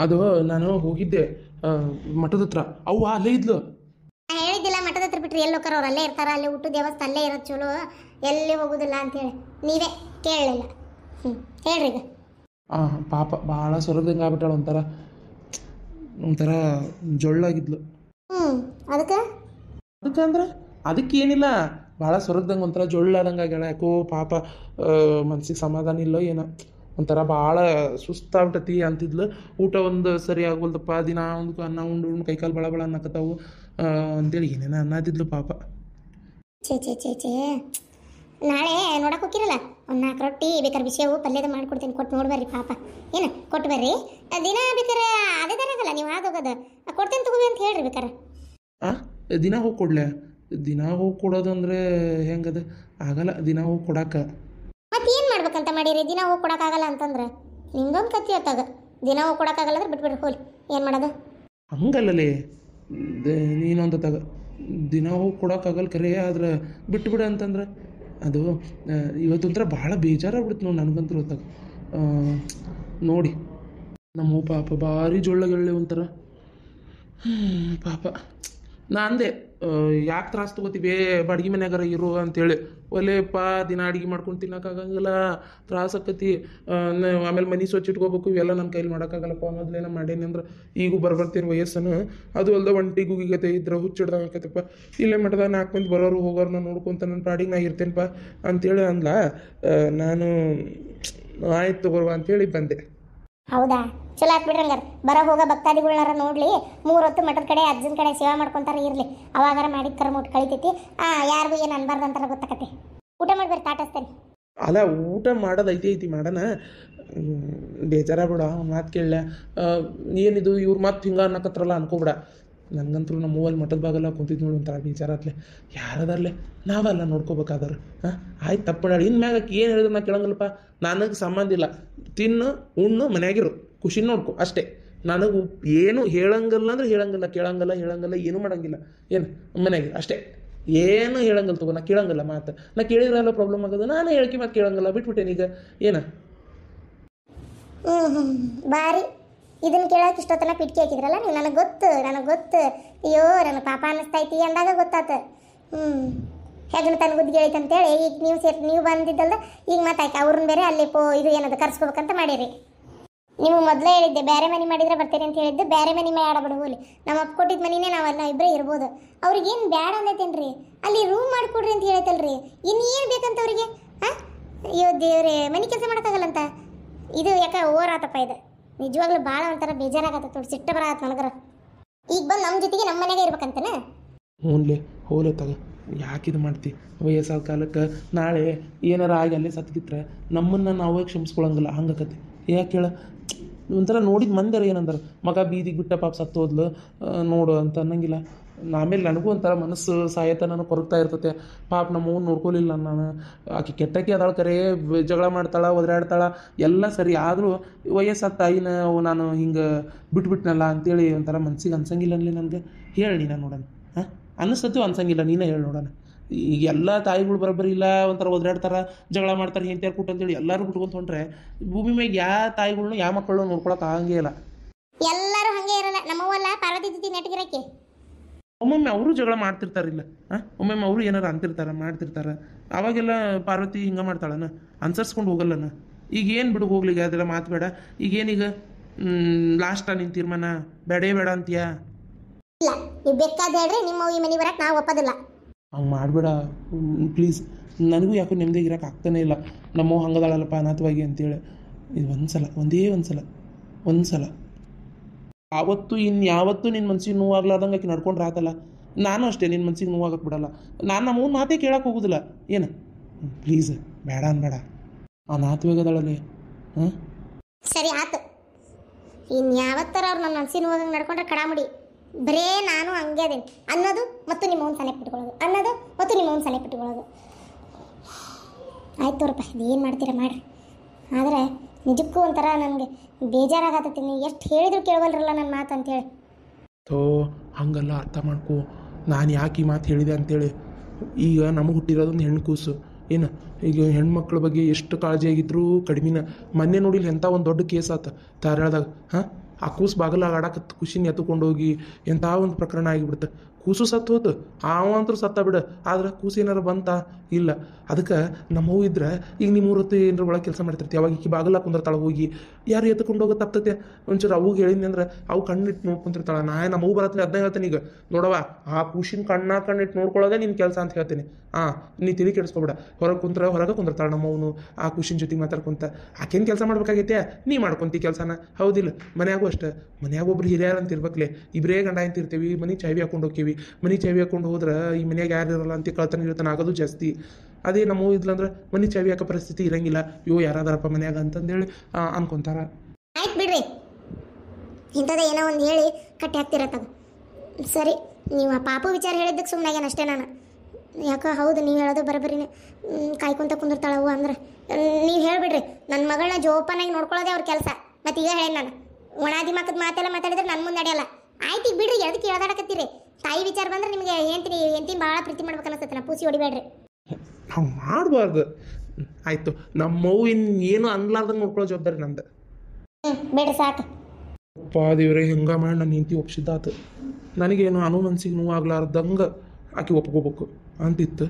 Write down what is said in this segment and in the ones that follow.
ಅದು ನಾನು ಹೋಗಿದ್ದೆ ಮಠದ ಹತ್ರ ಅವ್ವ ಅಲ್ಲೇ ಇದ್ಲು. ನಾ ಹೇಳಿದ್ದಿಲ್ಲ ಮಠದ ಹತ್ರ ಬಿಟ್ರಿ ಎಲ್ಲಿ ಹೋಗಾರ ಅವ್ರು ಅಲ್ಲೇ ಇರ್ತಾರ, ಅಲ್ಲಿ ಊಟ ದೇವಸ್ಥಾನ ಅಲ್ಲೇ ಇರೋದು ಚಲೋ, ಎಲ್ಲಿ ಹೋಗುದಿಲ್ಲ ಅಂತೇಳಿ ನೀವೇ ಕೇಳಲಿಲ್ಲ. ಹೇಳ್ರಿ ಈಗ. ಪಾಪ ಭಾಳ ಸೊರದಂಗೆ ಆಗ್ಬಿಟ್ಟಾಳ, ಒಂಥರ ಒಂಥರ ಜೊಳ್ಳಾಗಿದ್ಲು. ಅದಕ್ಕೆ ಅದಕ್ಕಂದ್ರೆ ಅದಕ್ಕೇನಿಲ್ಲ, ಭಾಳ ಸೊರಗ್ದಂಗೆ ಒಂಥರ ಜೊಳ್ಳಾದಂಗೆ ಆಗ್ಯಾಳ. ಯಾಕೋ ಪಾಪ ಮನ್ಸಿಗೆ ಸಮಾಧಾನ ಇಲ್ಲ ಏನೋ, ಒಂಥರ ಭಾಳ ಸುಸ್ತಾಗ್ಬಿಟ್ಟತಿ ಅಂತಿದ್ಲು. ಊಟ ಒಂದು ಸರಿ ಆಗೋಲ್ದಪ್ಪ, ದಿನ ಒಂದು ಅನ್ನ ಉಂಡು ಕೈಕಾಲು ಬಳ ಬಳ ಅನ್ನಕತ್ತಾವು ಅಂತೇಳಿ ಏನೇನೋ ಅನ್ನತಿದ್ಲು ಪಾಪ. ಛೇ ಛೇ ಛೇ ಛೇ ನಾಳೆ ನೋಡಕ್ಕೆ ಹೋಗಿರಲ್ಲ, ಒಂದು 4 ರೊಟ್ಟಿ ಬೇಕಾದ್ರೆ ಬಿಸಿಯವು ಪಲ್ಯದ ಮಾಡ್ಕೊಡ್ತೀನಿ, ಕೊಟ್ಟು ನೋಡ್ಬರ್ರಿ ಪಾಪ. ಏನು ಕೊಟ್ಟು ಬರ್ರಿ, ದಿನ ಬೇಕಾರೆ ಅದೇ ಥರ ಅದಲ್ಲ ನೀವು ಆದೋಗೋದು, ಕೊಡ್ತೇನೆ ತಗೋವಿ ಅಂತ ಹೇಳ್ರಿ ಬೇಕಾರೆ. ದಿನ ಹೋಗಿ ಕೊಡ್ಲೆ? ದಿನ ಹೋಗಿ ಕೊಡೋದು ಅಂದರೆ ಹೆಂಗದ? ಆಗಲ್ಲ ದಿನ ಹೋಗಿ ಕೊಡಕ್ಕೆ. ಮತ್ತೆ ಏನು ಮಾಡ್ಬೇಕಂತ ಮಾಡಿರಿ? ದಿನ ಹೋಗಿ ಕೊಡೋಕ್ಕಾಗಲ್ಲ ಅಂತಂದ್ರೆ ನಿಮ್ದೊಂದು ಕತ್ತಿ ಹೊತ್ತಾಗ, ದಿನ ಹೋಗಿ ಕೊಡೋಕ್ಕಾಗಲ್ಲ ಅಂದ್ರೆ ಬಿಟ್ಬಿಡ್ರಿ ಹೋಲಿ, ಏನು ಮಾಡೋದು? ಹಂಗಲ್ಲಲೇ ನೀನೊಂದು ತಗ, ದಿನ ಹೋಗಿ ಕೊಡೋಕ್ಕಾಗಲ್ಲ ಕರೆ, ಆದ್ರೆ ಬಿಟ್ಬಿಡು ಅಂತಂದ್ರೆ ಅದು ಇವತ್ತೊಂಥರ ಭಾಳ ಬೇಜಾರಾಗ್ಬಿಡ್ತು ನೋಡಿ ನನಗಂತೂ ಹೊತ್ತಾಗ. ನೋಡಿ ನಮ್ಮ ಪಾಪ ಭಾರಿ ಜೊಳ್ಳಗೆಳ್ಳೆ ಒಂಥರ ಪಾಪ. ನಾ ಅಂದೆ ಯಾಕೆ ತ್ರಾಸು ತೊಗೋತೀವಿ, ಬಾಡಿಗೆ ಮನ್ಯಾಗಾರ ಇರು ಅಂತೇಳಿ. ಒಲೆಯಪ್ಪ ದಿನ ಅಡುಗೆ ಮಾಡ್ಕೊಂಡು ತಿನ್ನೋಕ್ಕಾಗಂಗಿಲ್ಲ, ತ್ರಾಸ ಆಕತಿ. ಆಮೇಲೆ ಮನೆ ಸ್ವಚ್ಛ ಇಟ್ಕೋಬೇಕು, ಇವೆಲ್ಲ ನನ್ನ ಕೈಲಿ ಮಾಡೋಕ್ಕಾಗಲ್ಲಪ್ಪ. ಮೊದಲೇನೋ ಮಾಡೇನಿ ಅಂದ್ರೆ ಈಗೂ ಬರ್ತಿರೋ ವಯಸ್ಸನ್ನು ಅದು ಅಲ್ಲದೆ ಒಂಟಿ ಗುಗಿಗತೆ ಇದ್ರೆ ಹುಚ್ಚಿಡ್ದಂಗೆ ಆಕತ್ತಪ್ಪ. ಇಲ್ಲೇ ಮಠದ 4 ಮಂದಿ ಬರೋರು ಹೋಗೋರು ನಾನು ನೋಡ್ಕೊತ ನನ್ನ ಪಾಡಿಗೆ ನಾ ಇರ್ತೇನಪ್ಪ ಅಂತೇಳಿ ಅಂದ್ಲ. ನಾನು ಆಯ್ತು ತಗೋರ್ವ ಅಂತೇಳಿ ಬಂದೆ. ಹೌದಾ, ಚಲೋ ಹಾಕ್ಬಿಡ್ರಿ ಹಂಗಾರೆ. ಬರೋ ಹೋಗೋ ಭಕ್ತಾದಿಗಳನ್ನಾರ ನೋಡ್ಲಿ, 3 ಹೊತ್ತು ಮಠದ ಕಡೆ ಅಜ್ಜನ ಕಡೆ ಸೇವಾ ಮಾಡ್ಕೊತಾರ ಇರಲಿ, ಅವಾಗಾರ ಮಾಡಿದ ಕರ್ಮ ಊಟ ಕಳಿತೈತಿ. ಯಾರಿಗೂ ಏನು ಅನ್ಬಾರ್ದು ಅಂತಾರ ಗೊತ್ತಾಕತಿ. ಊಟ ಮಾಡ್ಬೇರಿ, ತಾಟಸ್ತೇನೆ. ಅಲ್ಲ ಊಟ ಮಾಡೋದು ಐತಿ ಮಾಡೋಣ, ಬೇಜಾರಾಗ್ಬಿಡ. ಮಾತು ಕೇಳಲ್ಲ ಏನಿದು ಇವ್ರು ಮತ್ತೆ ಹಿಂಗೆ ಅನ್ನಕತ್ರಲ್ಲ ಅನ್ಕೋಬಿಡ. ನನಗಂತೂ ನಮ್ಮ ಮೂವಲ್ಲಿ ಮಠದ ಬಾಗಲ್ಲ ಕುಂತಿದ್ದು ನೋಡಿ ಒಂಥರ ಬೇಜಾರತ್ಲೆ. ಯಾರದಾರ್ಲೆ ನಾವಲ್ಲ ನೋಡ್ಕೋಬೇಕಾದ್ರೆ. ಆಯ್ತು ತಪ್ಪಡಾಳಿ ಇನ್ಮ್ಯಾಗ ಏನು ಹೇಳಿದ್ರೆ ನಾ ಕೇಳಂಗಿಲ್ಲಪ್ಪ. ನನಗೆ ಸಂಬಂಧ ಇಲ್ಲ, ತಿನ್ನು ಉಣ್ಣು ಮನ್ಯಾಗಿರು, ಖುಷಿ ನೋಡ್ಕೊ ಅಷ್ಟೇ. ನನಗೆ ಏನು ಹೇಳಂಗಿಲ್ಲ ಅಂದ್ರೆ ಹೇಳಂಗಿಲ್ಲ, ಹೇಳಂಗಿಲ್ಲ ಏನೂ ಮಾಡಂಗಿಲ್ಲ. ಏನು ಮನ್ಯಾಗಿರು ಅಷ್ಟೇ, ಏನು ಹೇಳಂಗಿಲ್ಲ ತಗೋ. ನಾ ಕೇಳಂಗಿಲ್ಲ ಮಾತು, ನಾ ಕೇಳಿದ್ರೆಲ್ಲ ಪ್ರಾಬ್ಲಮ್ ಆಗೋದು. ನಾನು ಹೇಳಿಕೆ ಮಾತು ಕೇಳಂಗಿಲ್ಲ, ಬಿಟ್ಬಿಟ್ಟೇನೀಗ ಏನು. ಬಾರಿ ಇದನ್ನು ಕೇಳೋಕೆ ಇಷ್ಟೊತ್ತನ ಪಿಟ್ಕಿ ಹಾಕಿದ್ರಲ್ಲ ನೀವು. ನನಗೆ ಗೊತ್ತು. ಅಯ್ಯೋ ನನಗೆ ಪಾಪ ಅನ್ನಿಸ್ತೈತಿ ಅಂದಾಗ ಗೊತ್ತಾತ. ಹೆಗ್ಣ ತನ್ನ ಗುದ್ದಿಗೆ ಐತೆ ಅಂತೇಳಿ ಈಗ ನೀವು ಬಂದಿದ್ದಲ್ದ ಈಗ ಮಾತಾಯ್ತು. ಅವ್ರನ್ನ ಬೇರೆ ಅಲ್ಲಿ ಇದು ಏನದು ಕರ್ಸ್ಕೋಬೇಕಂತ ಮಾಡಿರಿ. ನೀವು ಮೊದಲೇ ಹೇಳಿದ್ದೆ ಬೇರೆ ಮನೆ ಮಾಡಿದ್ರೆ ಬರ್ತೀರಿ ಅಂತ ಹೇಳಿದ್ದೆ. ಬೇರೆ ಮನೆ ಆಡಬೇಡ ಹೋಲಿ, ನಮ್ಮ ಅಪ್ಪ ಕೊಟ್ಟಿದ್ದ ಮನಿನೇ ನಾವು ಇಬ್ಬರೇ ಇರ್ಬೋದು. ಅವ್ರಿಗೇನು ಬ್ಯಾಡ ಅಂದೈತೇನ್ರಿ, ಅಲ್ಲಿ ರೂಮ್ ಮಾಡಿಕೊಡ್ರಿ ಅಂತ ಹೇಳೈತಲ್ರಿ. ಇನ್ನೇನು ಬೇಕಂತ ಅವ್ರಿಗೆ? ಅಯ್ಯೋ ದೇವ್ರೆ, ಮನೆ ಕೆಲಸ ಮಾಡೋಕ್ಕಾಗಲ್ಲಂತ. ಇದು ಯಾಕೆ ಓವರಾತಪ್ಪ ಇದು. ನಿಜವಾಗ್ಲೂ ಭಾಳ ಒಂಥರ ಬೇಜಾರಾಗತ್ತ, ನೋಡಿ ಸಿಟ್ಟ ಬರತ್ತ ನನಗರ. ಈಗ ಬಂದು ನಮ್ಮ ಜೊತೆಗೆ ನಮ್ಮ ಮನೆಗೆ ಇರ್ಬೇಕಂತನ. ಹ್ಞೂನ್ಲೆ ಹೋಲೆ ತಗ, ಯಾಕಿದು ಮಾಡ್ತಿ? ವಯಸ್ಸಾದ ಕಾಲಕ್ಕೆ ನಾಳೆ ಏನಾರ ಆಗಿ ಅಲ್ಲೇ ಸತ್ಗಿತ್ರೆ ನಮ್ಮನ್ನು ನಾವೇ ಕ್ಷಮಿಸ್ಕೊಳಂಗಿಲ್ಲ. ಹಂಗಕತಿ ಯಾಕೆ ಹೇಳ? ಒಂಥರ ನೋಡಿದ ಮಂದಿರ ಏನಂದ್ರೆ ಮಗ ಬೀದಿಗೆ ಬಿಟ್ಟ ಪಾಪ ಸತ್ತು ಹೋದ್ಲು ನೋಡು ಅಂತ ಅನ್ನಂಗಿಲ್ಲ. ಆಮೇಲೆ ನನಗೂ ಒಂಥರ ಮನಸ್ಸು ಸಾಯತ ನನಗೆ ಕೊರಗ್ತಾ ಇರ್ತತೆ. ಪಾಪ ನಮ್ಮವ್ನು ನೋಡ್ಕೊಲಿಲ್ಲ ನಾನು. ಆಕೆ ಕೆಟ್ಟಕ್ಕೆ ಅದಾಳ ಕರೆ, ಜಗಳ ಮಾಡ್ತಾಳೆ, ಒದರಾಡ್ತಾಳೆ, ಎಲ್ಲ ಸರಿ. ಆದರೂ ವಯಸ್ಸಾದ ತಾಯಿನ ನಾನು ಹಿಂಗೆ ಬಿಟ್ಬಿಟ್ನಲ್ಲ ಅಂತೇಳಿ ಒಂಥರ ಮನ್ಸಿಗೆ ಅನ್ಸಂಗಿಲ್ಲ ಅನ್ಲಿ ನನಗೆ. ಹೇಳಿ ನಾನು ನೋಡೋಣ. ಅನ್ನಿಸ್ತತ್ತು ಅನ್ಸಂಗಿಲ್ಲ, ನೀನೇ ಹೇಳಿ ನೋಡೋಣ. ಈಗ ಎಲ್ಲ ತಾಯಿಗಳು ಬರೋಬ್ಬರಿ ಇಲ್ಲ, ಒಂಥರ ಒದರಾಡ್ತಾರೆ, ಜಗಳ ಮಾಡ್ತಾರೆ, ಹೆಂಡ್ತಿಯಾರು ಕೂಟ ಅಂತೇಳಿ ಎಲ್ಲರೂ ಬಿಟ್ಕೊಂತ ಹೊಂಟ್ರೆ ಭೂಮಿ ಮ್ಯಾಗ ಯಾವ ತಾಯಿಗಳ್ನು ಯಾವ ಮಕ್ಕಳನ್ನು ನೋಡ್ಕೊಳಕ್ಕೆ ಆಗಂಗೇ ಇಲ್ಲ. ಎಲ್ಲರೂ ಹಾಗೆ ಇರಲ್ಲ. ನಮ್ಮವಲ್ಲ ಪಾರ್ವತಿ ಜೊತೆ ನೆಟ್ಗಿರಕ್ಕೆ ಒಮ್ಮೊಮ್ಮೆ ಅವರು ಜಗಳ ಮಾಡ್ತಿರ್ತಾರಿಲ್ಲ. ಒಮ್ಮೊಮ್ಮೆ ಅವರು ಏನಾರು ಅಂತಿರ್ತಾರೆ ಮಾಡ್ತಿರ್ತಾರೆ. ಅವಾಗೆಲ್ಲ ಪಾರ್ವತಿ ಹಿಂಗೆ ಮಾಡ್ತಾಳನ, ಅನ್ಸರ್ಸ್ಕೊಂಡು ಹೋಗಲ್ಲನ. ಈಗ ಏನು ಬಿಡು ಹೋಗ್ಲಿಕ್ಕೆ ಅದೆಲ್ಲ ಮಾತು ಬೇಡ. ಈಗೇನೀಗ ಲಾಸ್ಟ ನಿನ್ನ ತೀರ್ಮಾನ ಬೇಡ ಅಂತೀಯಾ? ಇಲ್ಲ, ನೀವು ಬೇಕಾದ ಹೇಳ್ರಿ, ನಿಮ್ಮ ಈ ಮನೆ ಬರಕ್ಕೆ ನಾವು ಒಪ್ಪೋದಿಲ್ಲ. ಹಂಗೆ ಮಾಡಬೇಡ ಪ್ಲೀಸ್. ನನಗೂ ಯಾಕೋ ನೆಮ್ಮದಿಗೆ ಇರೋಕೆ ಆಗ್ತಾನೆ ಇಲ್ಲ. ನಮ್ಮವ್ ಹಂಗದಾಳಲ್ಲಪ್ಪ ಅನಾಥವಾಗಿ ಅಂತೇಳಿ. ಇದು ಒಂದ್ಸಲ ಆವತ್ತು ಇನ್ಯಾವತ್ತೂ ನಿನ್ನ ಮನ್ಸಿಗೆ ನೋವಾಗ್ಲಾರ್ದಂಗೆ ಆಕೆ ನಡ್ಕೊಂಡ್ರೆ ಆತಲ್ಲ. ನಾನು ಅಷ್ಟೇ ನಿನ್ನ ಮನ್ಸಿಗೆ ನೋವಾಗಕ್ಕೆ ಬಿಡಲ್ಲ. ನಾನು ನಮ್ಮವ್ನ ಮಾತೇ ಕೇಳಕ್ಕೆ ಹೋಗೋದಿಲ್ಲ. ಏನು ಪ್ಲೀಸ್ ಬೇಡ ಅನ್ಬೇಡ, ಅನಾಥವಾಗದಾಳಲ್ಲಿ. ಸರಿ ಆತು, ಇನ್ಯಾವತ್ತರ ಅವ್ರು ನನ್ನ ಮನ್ಸಿನ ಹೋಗಂಗೆ ನಡ್ಕೊಂಡ್ರೆ ಕಡಾಮುಡಿ. ಬರೇ ನಾನು ಹಂಗೆ ಅದೇನಿ ಅನ್ನೋದು ಮತ್ತು ನಿಮ್ಮ ಅವ್ನ ಸನೆ ಬಿಟ್ಕೊಳ್ಳೋದು. ಆಯ್ತು ತೋರಪ್ಪ, ಏನು ಮಾಡ್ತೀರಾ ಮಾಡಿರಿ. ಆದರೆ ನಿಜಕ್ಕೂ ಒಂಥರ ನನಗೆ ಬೇಜಾರಾಗತ್ತೈತಿ. ನೀವು ಎಷ್ಟು ಹೇಳಿದ್ರು ಕೇಳವಲ್ರಲ್ಲ ನನ್ನ ಮಾತು ಅಂತೇಳಿ. ಹಂಗಲ್ಲ, ಅರ್ಥ ಮಾಡ್ಕೊ ನಾನು ಯಾಕೆ ಈ ಮಾತು ಹೇಳಿದೆ ಅಂತೇಳಿ. ಈಗ ನಮಗೆ ಹುಟ್ಟಿರೋದೊಂದು ಹೆಣ್ಣು ಕೂಸು. ಏನು ಈಗ ಹೆಣ್ಮಕ್ಳ ಬಗ್ಗೆ ಎಷ್ಟು ಕಾಳಜಿಯಾಗಿದ್ರೂ ಕಡಿಮೆನ. ಮೊನ್ನೆ ನೋಡಿಲ್ಲ ಎಂಥ ಒಂದು ದೊಡ್ಡ ಕೇಸ್ ಆತ ಧಾರವಾಡದಾಗ. ಆ ಕೂಸು ಬಾಗಲಾಗ ಆಡಾಕತ್ತು ಖುಷಿನ ಎತ್ತುಕೊಂಡು ಹೋಗಿ ಎಂಥ ಒಂದು ಪ್ರಕರಣ ಆಗಿಬಿಡ್ತು. ಕೂಸು ಸತ್ತು ಹೋತು, ಅವಂತರೂ ಸತ್ತ ಬಿಡು, ಆದ್ರೆ ಕೂಸು ಏನಾರು ಬಂತ ಇಲ್ಲ. ಅದಕ್ಕೆ ನಮ್ಮವು ಇದ್ರೆ ಈಗ ನಿಮ್ಮ ಹೊತ್ತು ಏನಾರ ಒಳಗೆ ಕೆಲಸ ಮಾಡ್ತಿರ್ತೀವಿ, ಅವಾಗ ಈಕಿ ಬಾಗಲ ಕುಂದಿರ್ತಾಳೆ ಹೋಗಿ ಯಾರು ಎತ್ಕೊಂಡು ಹೋಗೋ ತಪ್ತತೆ. ಒಂಚೂರು ಅವು ಹೇಳಿದ್ನಿ ಅಂದ್ರೆ ಅವು ಕಣ್ಣಿಟ್ಟು ನೋಡ್ಕೊಂತಿರ್ತಾಳೆ. ನಮ್ಮವು ಬರತ್ತೀನಿ ಅದನ್ನ ಹೇಳ್ತೀನಿ. ಈಗ ನೋಡವ ಆ ಖುಷಿನ ಕಣ್ಣಿಟ್ಟು ನೋಡ್ಕೊಳ್ಳೋದೇ ನಿನ್ನ ಕೆಲಸ ಅಂತ ಹೇಳ್ತೀನಿ. ನೀ ತಿಳಿ ಕೆಡಿಸ್ಕೊಬೇಡ. ಹೊರಗೆ ಹೊರಗೆ ಕುಂದಿರ್ತಾಳೆ ನಮ್ಮವನು ಆ ಖುಷಿನ ಜೊತೆಗೆ ಮಾತಾಡ್ಕೊಂತ. ಆಕೇನು ಕೆಲಸ ಮಾಡ್ಬೇಕಾಗೈತೆ, ನೀ ಮಾಡ್ಕೊಂತಿ ಕೆಲಸನ, ಹೌದಿಲ್ಲ? ಮನ್ಯಾಗೂ ಅಷ್ಟೇ, ಮನ್ಯಾಗ ಒಬ್ರು ಹಿರಿಯರು ಅಂತ ಇರ್ಬೇಕಲೆ. ಇಬ್ಬರೇ ಗಂಡ ಅಂತ ಇರ್ತೀವಿ, ಮನೆ ಚಾವಿ ಹಾಕೊಂಡು ಹೋಗ್ತೀವಿ. ಮನೆ ಚಾವಿ ಹಾಕೊಂಡು ಹೋದ್ರೆ ಈ ಮನ್ಯಾಗ ಯಾರು ಇರಲ್ಲ ಅಂತ ಕಳ್ತನ ಆಗೋದು ಜಾಸ್ತಿ. ಅದೇ ನಮ್ಮ ಇದ್ಲಂದ್ರೆ ಮನೆ ಚಾವಿ ಹಾಕೋ ಪರಿಸ್ಥಿತಿ ಇರಂಗಿಲ್ಲ. ಯಾರಾದಾರಪ್ಪ ಮನ್ಯಾಗ ಅಂತಂದೇಳಿ ಅನ್ಕೊಂತಾರ. ಆಯ್ತು ಬಿಡ್ರಿ, ಇಂಥದ ಏನೋ ಒಂದು ಹೇಳಿ ಕಟ್ಟಿ ಹಾಕ್ತಿರತ್ತದು. ಸರಿ, ನೀವು ಆ ಪಾಪು ವಿಚಾರ ಹೇಳಿದ್ದಕ್ಕೆ ಸುಮ್ಮನಾಗೇನು ಅಷ್ಟೇ ನಾನು. ಯಾಕೆ ಹೌದು, ನೀವು ಹೇಳೋದು ಬರೋಬ್ಬರಿನೇ. ಕಾಯ್ಕೊಂತ ಕುಂದಿರ್ತಾಳವು ಅಂದ್ರೆ ನೀವು ಹೇಳಿಬಿಡ್ರಿ, ನನ್ನ ಮಗಳನ್ನ ಜೋಪಾನಾಗಿ ನೋಡ್ಕೊಳ್ಳೋದೇ ಅವ್ರ ಕೆಲಸ. ಮತ್ತು ಈಗ ಹೇಳಿ ನಾನು ಒಣಾದಿ ಮಕ್ಕದ ಮಾತೆಲ್ಲ ಮಾತಾಡಿದ್ರೆ ನನ್ನ ಮುಂದೆ ನಡೆಯಲ್ಲ. ಆಯ್ತು ಈಗ ಬಿಡ್ರಿ, ಅದಕ್ಕೆ ಹೇಳ್ದಾಡಕತ್ತೀರಿ. ತಾಯಿ ವಿಚಾರ ಬಂದ್ರೆ ನಿಮಗೆ ಹೆಂಡ್ತಿನ ಭಾಳ ಪ್ರೀತಿ ಮಾಡ್ಬೇಕು ಅನಿಸ್ತೈತೆ. ನಾ ಪೂಸಿ ಹೊಡಿಬೇಡ್ರಿ. ನಾವು ಮಾಡಬಾರ್ದು. ಆಯಿತು, ನಮ್ಮವು ಏನು ಅನ್ಲಾರ್ದಂಗೆ ನೋಡ್ಕೊಳ್ಳೋ ಜವಾಬ್ದಾರಿ ನಂದು. ಬೇಡ್ರಿ ಸಾಕು. ಅಪ್ಪ ದೇವ್ರೆ, ಹೆಂಗ ಮಾಡಿ ನನ್ನ ಹೆಂಡತಿ ಒಪ್ಸಿದ್ದಾತು. ನನಗೇನು ಮನ್ಸಿಗೆ ನೋವು ಆಗ್ಲಾರ್ದಂಗೆ ಆಕೆ ಒಪ್ಕೋಬೇಕು ಅಂತಿತ್ತು.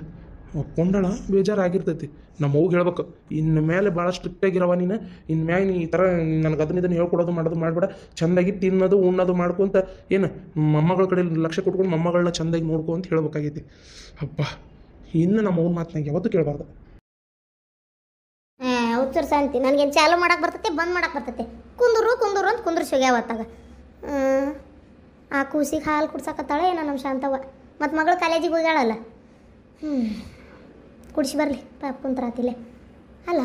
ಒಪ್ಕೊಂಡಳ, ಬೇಜಾರಾಗಿರ್ತೈತಿ. ನಮ್ಮವ್ಗೆ ಹೇಳ್ಬೇಕು, ಇನ್ನು ಮೇಲೆ ಭಾಳ ಸ್ಟ್ರಿಕ್ಟಾಗಿರವ ನೀನು. ಇನ್ನು ಮ್ಯಾಗ ನೀ ಈ ಥರ ನನಗೆ ಅದನ್ನ ಹೇಳ್ಕೊಡೋದು ಮಾಡೋದು ಮಾಡಬೇಡ. ಚೆಂದಾಗಿ ತಿನ್ನೋದು ಉಣ್ಣೋದು ಮಾಡ್ಕೊಂತ ಏನು ಮೊಮ್ಮಗಳ ಕಡೆ ಲಕ್ಷ್ಯ ಕೊಟ್ಕೊಂಡು ಮೊಮ್ಮಗಳನ್ನ ಚೆಂದಾಗಿ ನೋಡ್ಕೊ ಅಂತ ಹೇಳ್ಬೇಕಾಗೈತಿ. ಅಪ್ಪ, ಇನ್ನು ನಮ್ಮವ್ನ ಮಾತನಾಗ ಯಾವತ್ತೂ ಕೇಳಬಾರ್ದು. ಉತ್ತರ ಶಾಂತಿ ನನಗೇನು ಚಾಲು ಮಾಡಕ್ಕೆ ಬರ್ತೈತೆ, ಬಂದ್ ಮಾಡಕ್ಕೆ ಬರ್ತೈತೆ. ಕುಂದರು ಅಂತ ಕುಂದ್ರಿಸೋಗಿ ಯಾವತ್ತಾಗ ಆ ಕೂಸಿಗೆ ಹಾಲು ಕುಡ್ಸಕತ್ತಾಳೆ ಏನೋ ನಮ್ಮ ಶಾಂತವ್ವ. ಮತ್ತು ಮಗಳು ಕಾಲೇಜಿಗೆ ಹೋಗ್ಯಾಳಲ್ಲ. ಕುಡಿಸಿ ಬರಲಿ ಪಾಪ ಕುಂತ್ರಾತಿಲ್ಲೇ. ಅಲ್ಲ,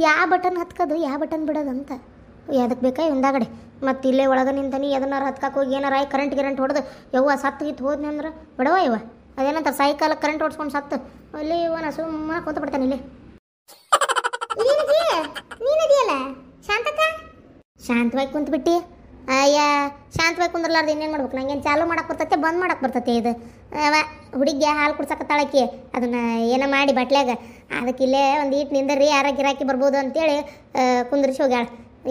ಯಾವ ಬಟನ್ ಹತ್ಕೋದು ಯಾವ ಬಟನ್ ಬಿಡೋದು ಅಂತ ಅದಕ್ಕೆ ಬೇಕಾ ಹಿಂದಾಗಡೆ. ಮತ್ತು ಇಲ್ಲೇ ಒಳಗೆ ನಿಂತಾನೆ ಅದನ್ನಾರು ಹತ್ಕಕ್ಕೆ ಹೋಗಿ ಏನಾರ ಕರೆಂಟ್ ಹೊಡೆದು ಯವ್ವ ಸತ್ತು ಗಿತ್ತು ಹೋದ್ನಿ ಅಂದ್ರೆ ಬಿಡವ ಇವ. ಅದೇನಂತ ಸೈಕಲ್ ಕರೆಂಟ್ ಓಡಿಸ್ಕೊಂಡು ಸತ್ತು ಅಲ್ಲಿ ಇವನ ಸುಮ್ಮನೆ ಕುಂತ ಬಿಡ್ತಾನೆ ಇಲ್ಲಿ. ನೀನದಿಯಲ್ಲ ಶಾಂತಕ್ಕ, ಶಾಂತವಾಗಿ ಕುಂತ್ಬಿಟ್ಟು ಅಯ್ಯ ಶಾಂತವಾಗಿ ಕುಂದ್ರಲಾರ್ದು ಇನ್ನೇನು ಮಾಡ್ಬೇಕು? ನಂಗೇನು ಚಾಲು ಮಾಡಕ್ಕೆ ಬರ್ತೈತೆ, ಬಂದ್ ಮಾಡಕ್ಕೆ ಬರ್ತೈತೆ. ಇದು ಹುಡುಗಿ ಹಾಲು ಕುಡ್ಸಕತ್ತಾಳಕ್ಕಿ, ಅದನ್ನು ಏನೋ ಮಾಡಿ ಬಟ್ಲ್ಯಾಗ. ಅದಕ್ಕೆ ಇಲ್ಲೇ ಒಂದು ಈಟ್ ನಿಂದರಿ ಯಾರ ಗಿರಾಕಿ ಬರ್ಬೋದು ಅಂತೇಳಿ ಕುಂದ್ರಿಸಿ ಹೋಗ್ಯಾಳ.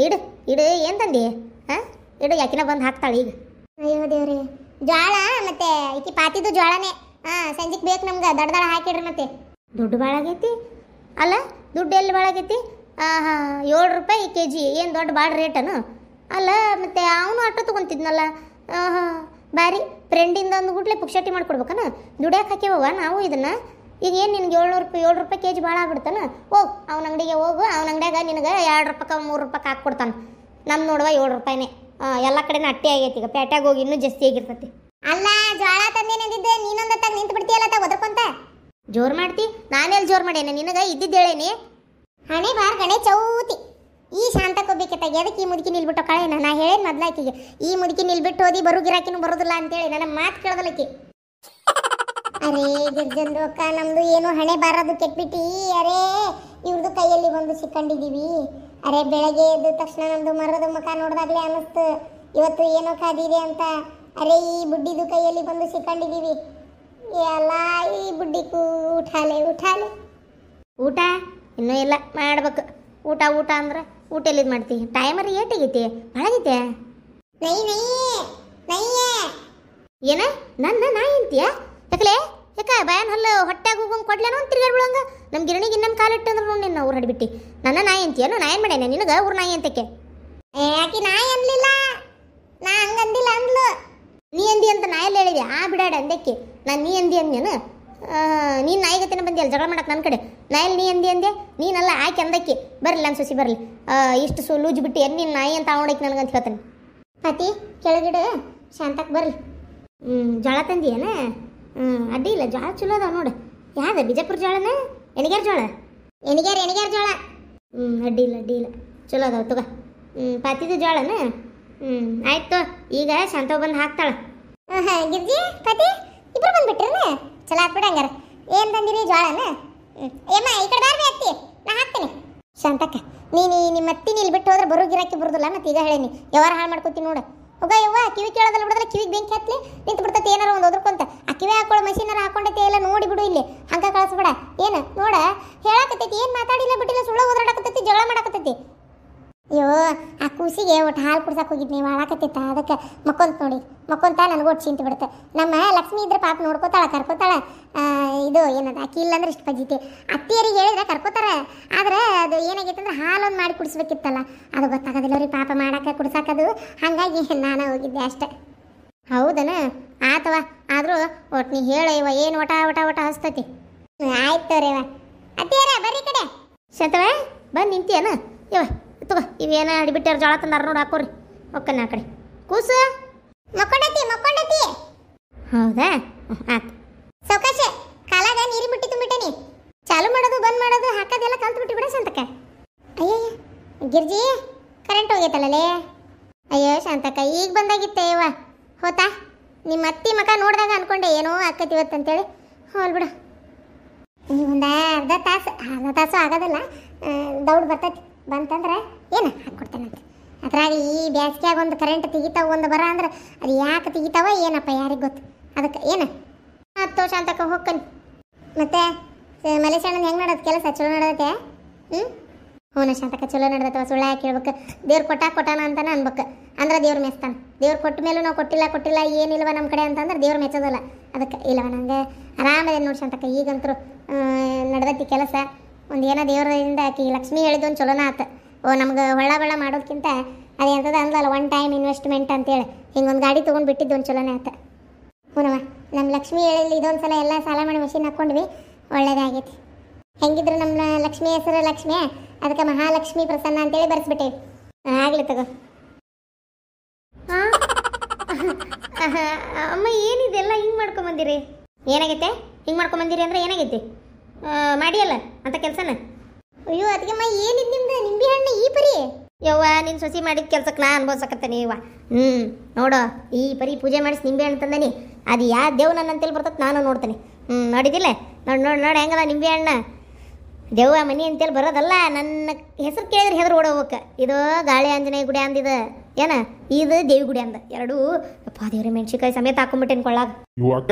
ಇಡು ಏನು ತಂದಿ? ಇಡು, ಯಾಕಿನ ಬಂದು ಹಾಕ್ತಾಳೆ ಈಗ. ಅಯ್ಯೋ ದೇವ್ರಿ, ಜೋಳ ಮತ್ತೆ ಈಕಿ ಪಾತಿದ್ದು ಜೋಳನೇ. ಸಂಜೆಗೆ ಬೇಕು ನಮ್ಗೆ, ದೊಡ್ಡ ಹಾಕಿಡ್ರಿ. ಮತ್ತೆ ದುಡ್ಡು ಭಾಳ ಆಗೈತಿ ಅಲ್ಲ? ದುಡ್ಡು ಎಲ್ಲಿ ಭಾಳ ಆಗೈತಿ? 7 ರೂಪಾಯಿ kg, ಏನು ದೊಡ್ಡ ಭಾಳ ರೇಟನು ಅಲ್ಲ? ಮತ್ತು ಅವನು ಆಟೋ ತೊಗೊತಿದ್ನಲ್ಲ. ಬಾರಿ ಫ್ರೆಂಡಿಂದ ಒಂದು ಗುಟ್ಲೆ ಪುಕ್ಷಟಿ ಮಾಡ್ಕೊಡ್ಬೇಕನ? ದುಡಿಯೋಕೆ ಹಾಕಿವವ ನಾವು ಇದನ್ನು. ಈಗ ಏನು ನಿನ್ಗೆ 7 ರೂಪಾಯಿ kg ಭಾಳ ಆಗ್ಬಿಡ್ತಾನೆ? ಹೋಗು ಅವನ ಅಂಗಡಿಗೆ ಹೋಗು, ಅವನ ಅಂಗಡಿಯಾಗ ನಿನಗೆ 2 ರೂಪಾಯಿ 3 ರೂಪಾಯಿ ಹಾಕ್ಕೊಡ್ತಾನೆ. ನಮ್ಮ ನೋಡುವ 7 ರೂಪಾಯಿನೇ. ಎಲ್ಲ ಕಡೆನೂ ಅಟ್ಟೆ ಆಗೈತಿ. ಈಗ ಪೇಟ್ಯಾಗ ಹೋಗಿ ಇನ್ನೂ ಜಾಸ್ತಿ ಆಗಿರ್ತೈತಿ. ಅಲ್ಲ, ಜೋಳ ತಂದೇನಿದ್ದೆ ನೀನೊಂದು ತಾಗ ನಿಂತು ಬಿಡ್ತೀಯಲ್ಲ ಒದರ್ಕೊಂತ. ಜೋರು ಮಾಡ್ತಿ? ನಾನೆಲ್ಲಿ ಜೋರು ಮಾಡೇನೆ? ನಿನಗೆ ಇದ್ದಿದ್ದೇಳೇನಿ. ಹಣೆ ಬಾರ್ ಗಣೆ ಚೌತಿ. ಈ ಶಾಂತಕ್ಕೋಗ್ಬೇಕಿತ್ತಾಗ ಅದಕ್ಕೆ ಈ ಮುದುಕಿ ನಿಲ್ಬಿಟ್ಟು ಕಳೆನ. ನಾ ಹೇಳೇನು ಮೊದ್ಲಾಕಿಗೆ, ಈ ಮುದುಕಿ ನಿಲ್ಬಿಟ್ಟು ಹೋದಿ ಬರೋ ಗಿರಾಕಿನೂ ಬರೋದಿಲ್ಲ ಅಂತೇಳಿ ನನ್ನ ಮಾತು ಕೇಳೋದಲ್ಲಕ್ಕಿ. ಅರೇ ಜರ್ಜಂದು ಅಕ್ಕ, ನಮ್ದು ಏನು ಹಣೆ ಬಾರದು ಕೆಟ್ಬಿಟ್ಟು. ಅರೇ ಇವ್ರದ್ದು ಕೈಯಲ್ಲಿ ಬಂದು ಸಿಕ್ಕೊಂಡಿದ್ದೀವಿ. ಅರೆ ಬೆಳಗ್ಗೆ ಎದ್ದ ತಕ್ಷಣ ನಮ್ದು ಮರದ ಮುಖ ನೋಡಿದಾಗಲೇ ಅನ್ನಿಸ್ತು ಇವತ್ತು ಏನೋ ಕಾದಿದೆ ಅಂತ. ಅರೆ ಈ ಬುಡ್ಡಿದು ಕೈಯಲ್ಲಿ ಬಂದು ಸಿಕ್ಕೊಂಡಿದ್ದೀವಿ. ಎಲ್ಲ ಈ ಬುಡ್ಡಿಗೂ ಊಟಾಲೆ. ಊಟ ಇನ್ನೂ ಇಲ್ಲ, ಮಾಡ್ಬೇಕು. ಊಟ ಅಂದ್ರೆ ಊಟ ಎಲ್ಲಿದು ಮಾಡ್ತೀವಿ? ಟೈಮರಿ ಏಟಾಗೈತಿ? ಭಾಳಾಗೈತೆ. ಏನ ನನ್ನ ನಾಯಿ ಅಂತೀಯ? ಯಾಕ ಬ್ಯಾನ್ ಹಲ್ಲು ಹೊಟ್ಟೆಗೆ ಹೋಗಂಗೆ ಕೊಡ್ಲೇನೋ ಅಂತ ತಿರ್ಗಾಡ್ ಬಿಡಂಗ. ನಮ್ಮ ಗಿರಣಿಗೆ ಇನ್ನೊಂದು ಕಾಲಿಟ್ಟು ಅಂದ್ರೆ ನೋಡಿ ನಿನ್ನ ಊರು ಹಡಿಬಿಟ್ಟು ನನ್ನ ನಾಯಿ ಅಂತೀಯನು? ನಾ ಏನು ಮಾಡೇನೆ ನಿನಗೆ ಊರು ನಾಯಿ ಅಂತಕ್ಕೆ? ಯಾಕೆ ನಾಯಿ ಅನ್ಲಿಲ್ಲ, ನಾ ಹಂಗಂದಿಲ್ಲ ಅಂದ್ಲು. ನೀ ಅಂದಿ ಅಂತ ನಾಯಲ್ಲಿ ಹೇಳಿದೆ. ಬಿಡಾಡ ಅಂದಕ್ಕೆ ನಾನು ನೀ ಅಂದೇನು? ನೀನು ನಾಯಿಗತ್ತಿನ ಬಂದಿಯಲ್ಲ ಜಗಳ ಮಾಡಕ್ಕೆ ನನ್ನ ಕಡೆ. ನಾಯಲ್ಲಿ ನೀ ಅಂದೆ ನೀನಲ್ಲ ಆಕೆ ಅಂದಕ್ಕೆ. ಬರಲಿ ನನ್ನ ಸೊಸಿ ಬರಲಿ. ಇಷ್ಟು ಲೂಜು ಬಿಟ್ಟು ನೀನು ನಾಯಿ ಅಂತ ನೋಡಕ್ಕೆ ನನಗಂತ ಹೇಳ್ತಾನೆ. ಪತಿ ಕೆಳಗಿಡು, ಶಾಂತಕ್ಕೆ ಬರಲಿ. ಜೋಳ ತಂದಿಯೇನ? ಅಡ್ಡಿ ಇಲ್ಲ, ಜೋಳ ಚಲೋ ಅದಾವ ನೋಡು. ಯಾವ್ದು ಬಿಜಾಪುರ ಜೋಳನ ಎಣಿಗ್ಯಾರ ಜೋಳ? ಎಣಿಗ್ಯಾರ ಜೋಳ. ಅಡ್ಡಿ ಇಲ್ಲ ಚಲೋ ಅದಾವ ತಗೋ. ಪಾತಿದು ಜೋಳನ? ಆಯ್ತು. ಈಗ ಶಾಂತವ್ ಬಂದು ಹಾಕ್ತಾಳ. ಗಿರ್ಜಿ ಪತಿ ಇಬ್ರು ಬಂದ್ಬಿಟ್ರನ? ಚಲೋ ಹಾಕ್ಬಿಡ ಹಂಗಾರ. ಏನು ತಂದಿರಿ ಜೋಳನ? ಏಮ್ಮ ಈ ಕಡೆ ಬಾರ್ಬಿ ಅತ್ತಿ, ನಾ ಹಾಕ್ತೀನಿ. ಶಾಂತಕ್ಕ, ನಿಮ್ಮ ಅತ್ತಿ ಇಲ್ಲಿ ಬಿಟ್ಟು ಹೋದ್ರೆ ಬರೋ ಗಿರಾಕಿ ಬರೋದಿಲ್ಲ. ಮತ್ತೆ ಈಗ ಹೇಳೀನಿ ಯಾವಾರ ಹಾಳು ಮಾಡ್ಕೊತೀನಿ ನೋಡು. ಹೋಗ ಯವ್ವ, ಕಿವಿ ಕೇಳೋದಲ್ಲ ಬಿಡೋದಲ್ಲ, ಕಿವಿಗೆ ಬೆಂಕಿ ಹತ್ಲಿ ನಿಂತು ಬಿಡ್ತೈತಿ. ಏನಾರ ಒಂದು ಒದ್ರಕೊಂತ ಆ ಕಿವಿ ಹಾಕೊಳ್ಳೋ ಮಷೀನಾರ ಹಾಕೊಂಡೈತಿ ಎಲ್ಲ ನೋಡಿ ಬಿಡು. ಇಲ್ಲಿ ಹಂಗ ಕಳಿಸ್ಬೇಡ. ಏನು ನೋಡ ಹೇಳಕತ್ತೈತಿ, ಏನು ಮಾತಾಡಿಲ್ಲ ಬಿಟ್ಟಿಲ್ಲ, ಸುಳ್ಳ ಓದಾಡಕತ್ತೈತಿ, ಜಗಳ ಮಾಡಕತ್ತೈತಿ. ಅಯ್ಯೋ ಆ ಕೂಸಿಗೆ ಒಟ್ಟು ಹಾಲು ಕುಡ್ಸಕ್ಕೆ ಹೋಗಿದ್ನಿ ಹಾಳಾಕತ್ತಿತ್ತ ಅದಕ್ಕೆ ಮಕ್ಕೊಂತ ನೋಡಿ ಮಕ್ಕೊಂತ ನನಗೆ ಒಟ್ಟು ಚಿಂತೆ ಬಿಡುತ್ತೆ ನಮ್ಮ ಲಕ್ಷ್ಮಿ ಇದ್ರೆ ಪಾಪ ನೋಡ್ಕೋತಾಳ ಕರ್ಕೋತಾಳ ಇದು ಏನದ ಅಕ್ಕಿ ಇಲ್ಲ ಅಂದ್ರೆ ಇಷ್ಟು ಪಜ್ಜಿತಿ ಅತ್ತಿಯರಿಗೆ ಹೇಳಿದ್ರೆ ಕರ್ಕೋತಾರೆ ಆದ್ರೆ ಅದು ಏನಾಗೈತೆ ಅಂದ್ರೆ ಹಾಲೊಂದು ಮಾಡಿ ಕುಡಿಸ್ಬೇಕಿತ್ತಲ್ಲ ಅದು ಗೊತ್ತಾಗೋದಿಲ್ಲ ಅವ್ರಿಗೆ ಪಾಪ ಮಾಡಕ್ಕೆ ಕುಡ್ಸಕ್ಕದು ಹಾಗಾಗಿ ನಾನು ಹೋಗಿದ್ದೆ ಅಷ್ಟೆ ಹೌದನ ಆತವ ಆದರೂ ಒಟ್ಟು ನೀ ಹೇಳಯ್ಯವ ಏನು ಒಟ ಒಟ ಒಟ ಹಸ್ತೈತಿ ಆಯ್ತು ರೇವ ಅತ್ತಿಯರ ಬರ್ರಿ ಕಡೆ ಶತವ ಬಂದು ನಿಂತಿಯನ ಇವ ತಗೋ ಇವೇನ ಅಡಿಬಿಟ್ಟಾರ ಜೋಳ ತಂದಾರ ನೋಡಿ ಹಾಕೋರಿ ಒಕ್ಕನ ಆ ಕಡೆ ಕೂಸು ಮಕ್ಕೊಂಡತಿ ಹೌದಾ ಆಯ್ತು ಸೌಕಾಶ ಕಾಲಾಗ ನೀರು ಬಿಟ್ಟಿ ತುಂಬಿಟ್ಟನಿ ಚಾಲು ಮಾಡೋದು ಬಂದ್ ಮಾಡೋದು ಹಾಕೋದೆಲ್ಲ ಕಲ್ತು ಬಿಟ್ಟು ಬಿಡ ಶಾಂತಕ್ಕ ಅಯ್ಯಯ್ಯ ಗಿರ್ಜಿ ಕರೆಂಟ್ ಹೋಗೈತಲ್ಲೇ ಅಯ್ಯೋ ಶಾಂತಕ್ಕ ಈಗ ಬಂದಾಗಿತ್ತೆ ಇವ ಹೋತಾ ನಿಮ್ಮ ಅತ್ತಿ ಮಕ ನೋಡಿದಾಗ ಅನ್ಕೊಂಡೆ ಏನೋ ಆಕತಿ ಇವತ್ತಂತೇಳಿ ಹೋಲ್ ಬಿಡು ನೀವೊಂದು ಅರ್ಧ ತಾಸು ಆಗೋದಿಲ್ಲ ದೌಡ್ ಬರ್ತೈತಿ ಬಂತಂದ್ರೆ ಏನು ಹಾಕ್ಕೊಡ್ತೇನಂತೆ ಅದ್ರಾಗ ಈ ಬ್ಯಾಸ್ಗ್ಯಾಗ ಒಂದು ಕರೆಂಟ್ ತೆಗಿತಾವ ಒಂದು ಬರ ಅಂದ್ರೆ ಅದು ಯಾಕೆ ತೆಗಿತಾವ ಏನಪ್ಪ ಯಾರಿಗೆ ಗೊತ್ತು ಅದಕ್ಕೆ ಏನು 10 ವರ್ಷ ಅಂತಕ ಹೋಗ್ಕನಿ ಮತ್ತೆ ಮಲೇಶಣ್ಣನ ಹೆಂಗೆ ಮಾಡೋದು ಕೆಲಸ ಚಲೋ ನಡೆದೈತೆ ಹ್ಞೂ ಶಾಂತಕ ಚಲೋ ನಡೆದೈತವ ಸುಳ್ಳ ಯಾಕೆ ಹೇಳ್ಬೇಕು ದೇವ್ರು ಕೊಟ್ಟಾನ ಅಂತಾನೆ ಅನ್ಬೇಕು ಅಂದ್ರೆ ದೇವ್ರು ಮೆಚ್ತಾನೆ ದೇವ್ರು ಕೊಟ್ಟ ಮೇಲೂ ನಾವು ಕೊಟ್ಟಿಲ್ಲ ಏನಿಲ್ವ ನಮ್ಮ ಕಡೆ ಅಂತಂದ್ರೆ ದೇವ್ರು ಮೆಚ್ಚೋದಲ್ಲ ಅದಕ್ಕೆ ಇಲ್ಲವ ನಂಗೆ ಆರಾಮದೇನು ನೋಡಿ ಶಾಂತಕ ಈಗಂತರೂ ನಡೆದೈತಿ ಕೆಲಸ ಒಂದು ಏನೋ ದೇವರಿಂದ ಆಕಿ ಲಕ್ಷ್ಮಿ ಹೇಳಿದೊಂದು ಚಲೋನ ಆತ ನಮ್ಗೆ ಹೊಳ್ಳ ಮಾಡೋದಕ್ಕಿಂತ ಅದು ಎಂಥದ್ದು ಅಂದಲ್ಲ ಒನ್ ಟೈಮ್ ಇನ್ವೆಸ್ಟ್ಮೆಂಟ್ ಅಂತೇಳಿ ಹಿಂಗೊಂದು ಗಾಡಿ ತೊಗೊಂಡು ಬಿಟ್ಟಿದ್ದು ಒಂದು ಚಲೋನೇ ಆತ ಹ್ಞೂನವ ನಮ್ಮ ಲಕ್ಷ್ಮಿ ಹೇಳಿ ಇದೊಂದು ಸಲ ಎಲ್ಲ ಸಾಲ ಮಾಡಿ ಮಷಿನ್ ಹಾಕ್ಕೊಂಡ್ವಿ ಒಳ್ಳೇದಾಗೈತಿ ಹೆಂಗಿದ್ರು ನಮ್ಮ ಲಕ್ಷ್ಮಿ ಹೆಸರು ಲಕ್ಷ್ಮಿ ಅದಕ್ಕೆ ಮಹಾಲಕ್ಷ್ಮಿ ಪ್ರಸನ್ನ ಅಂತೇಳಿ ಬರ್ಸ್ಬಿಟ್ಟೇವಿ ಆಗಲಿ ತಗೋ ಅಮ್ಮ ಏನಿದೆಲ್ಲ ಹಿಂಗೆ ಮಾಡ್ಕೊಂಬಂದಿರಿ ಏನಾಗೈತೆ ಹಿಂಗೆ ಮಾಡ್ಕೊಂಬಂದಿರಿ ಅಂದ್ರೆ ಏನಾಗೈತಿ ಮಾಡಿಯಲ್ಲ ಅಂತ ಕೆಲಸನ ಅಯ್ಯೋ ಅದಕ್ಕೆಮ್ಮ ಏನಿದ್ ನಿಮ್ದು ನಿಂಬೆ ಹಣ್ಣು ಈ ಪರಿ ಯವ್ವ ನಿನ್ನ ಸೊಸಿ ಮಾಡಿದ ಕೆಲ್ಸಕ್ಕೆ ನಾ ಅನ್ಭವಿಸಕತ್ತೇನೆ ಇವ ನೋಡೋ ಈ ಪರಿ ಪೂಜೆ ಮಾಡಿಸಿ ನಿಂಬೆ ಹಣ್ಣು ತಂದನಿ ಅದು ಯಾ ದೇವ್ ನನ್ನ ಅಂತೇಳಿ ಬರ್ತದೆ ನಾನು ನೋಡ್ತೇನೆ ನೋಡಿದಿಲ್ಲ ನೋಡಿ ಹೆಂಗದ ನಿಂಬೆ ಹಣ್ಣು ದೇವ ಮನಿ ಅಂತೇಳಿ ಬರೋದಲ್ಲ ನನ್ನ ಹೆಸರು ಕೇಳಿದ್ರೆ ಹೆದರು ಓಡೋಗ್ಬೇಕು ಇದು ಗಾಳಿ ಆಂಜನೇಯ ಗುಡಿ ಅಂದಿದ ಏನ ಇದು ದೇವಿ ಗುಡಿ ಅಂದ ಎರಡೂ ಅಪ್ಪ ದೇವ್ರ ಮೆಣಸಿಕಾಯಿ ಸಮೇತ ಹಾಕೊಂಡ್ಬಿಟ್ಟೇನು ಕೊಳ್ಳಾಗ ಅಕ್ಕ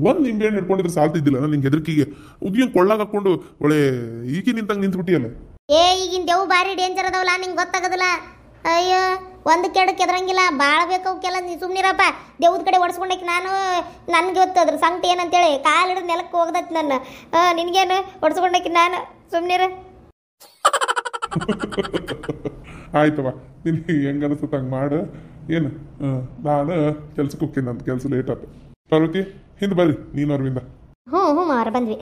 ಒಂದು ನಿಂಬೆ ಹಣ್ಣು ಇಟ್ಕೊಂಡಿದ್ರೆ ಸಾಲ್ತಿದ್ದಿಲ್ಲ ನಿಂಗೆ ಹೆದರ್ಕಿಗೆ ಉದ್ಯೋಗ ಕೊಳ್ಳಾಗ ಹಾಕೊಂಡು ಒಳ್ಳೆ ಈಗಿ ನಿಂತಂಗೆ ನಿಂತ್ಬಿಟ್ಟಿಯಲ್ಲ ಈಗಿನ ದೇವು ಭಾರಿ ಡೇಂಜರ್ ಅದಾವಲ್ಲ ನಿಂಗೆ ಗೊತ್ತಾಗೋದಿಲ್ಲ ಅಯ್ಯೋ ಒಂದು ಕೆಡಕ್ಕೆ ಎದ್ರಂಗಿಲ್ಲ ಭಾಳ ಬೇಕು ಅವಕ್ಕೆಲ್ಲ ನೀ ಸುಮ್ಮನಿರಪ್ಪ ದೇವ್ದ ಕಡೆ ಒಡ್ಸ್ಕೊಂಡಕ್ಕೆ ನಾನು ನನಗೆ ಗೊತ್ತು ಅದ್ರ ಸಂಕಟ ಏನಂತೇಳಿ ಕಾಲು ಹಿಡಿದು ನೆಲಕ್ಕೆ ಹೋಗ್ದೈತಿ ನನ್ನ ನಿನಗೇನು ಒಡ್ಸ್ಕೊಂಡಕ್ಕೆ ನಾನು ಸುಮ್ಮನಿರ ಆಯ್ತವ ನಿನಗೆ ಹೆಂಗೆ ಅನಿಸುತ್ತೆ ಹಂಗೆ ಮಾಡು ಏನು ನಾನು ಕೆಲ್ಸಕ್ಕೆ ಹೋಗ್ತೀನಿ ನಂದು ಕೆಲಸ ಲೇಟ್ ಆಯ್ತು ಪಾರ್ವತಿ ಹಿಂದೆ ಬರ್ರಿ ನೀನು ಅರವಿಂದ ಹ್ಞೂ ಮಾರ ಬಂದ್ವಿ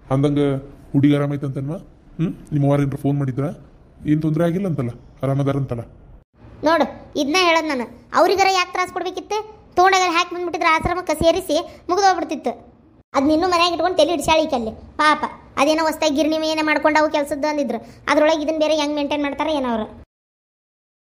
ಅಂದಂಗೆ ಹುಡುಗಿ ಆರಾಮೈತಂತನ್ವಾ ನಿಮ್ಮ ವಾರ ಫೋನ್ ಮಾಡಿದ್ರ ಏನು ತೊಂದರೆ ಆಗಿಲ್ಲ ಅಂತಲ್ಲ ಆರಾಮದಾರಂತಲ್ಲ ನೋಡು ಇದನ್ನ ಹೇಳೋದು ನಾನು ಅವ್ರಿಗಾರ ಯಾಕೆ ತ್ರಾಸ ಕೊಡ್ಬೇಕಿತ್ತು ತೋಣಗಾರ ಹಾಕಿ ಬಂದ್ಬಿಟ್ಟಿದ್ರೆ ಆಶ್ರಮಕ್ಕೆ ಸೇರಿಸಿ ಮುಗಿದೋಗ್ಬಿಡ್ತಿತ್ತು ಅದು ನಿನ್ನೂ ಮನೆಯಾಗ ಇಟ್ಕೊಂಡು ತಲೆ ಹಿಡಿಸಾಳಿಕಲ್ಲಿ ಪಾಪ ಅದೇನೋ ಹೊಸ್ತಾಗಿ ಗಿರಣಿ ಏನೋ ಮಾಡ್ಕೊಂಡು ಅವು ಕೆಲಸದ್ದು ಅಂದಿದ್ರು ಅದ್ರೊಳಗೆ ಇದನ್ನು ಬೇರೆ ಹೆಂಗೆ ಮೇಂಟೈನ್ ಮಾಡ್ತಾರೆ ಏನೋ ಅವರು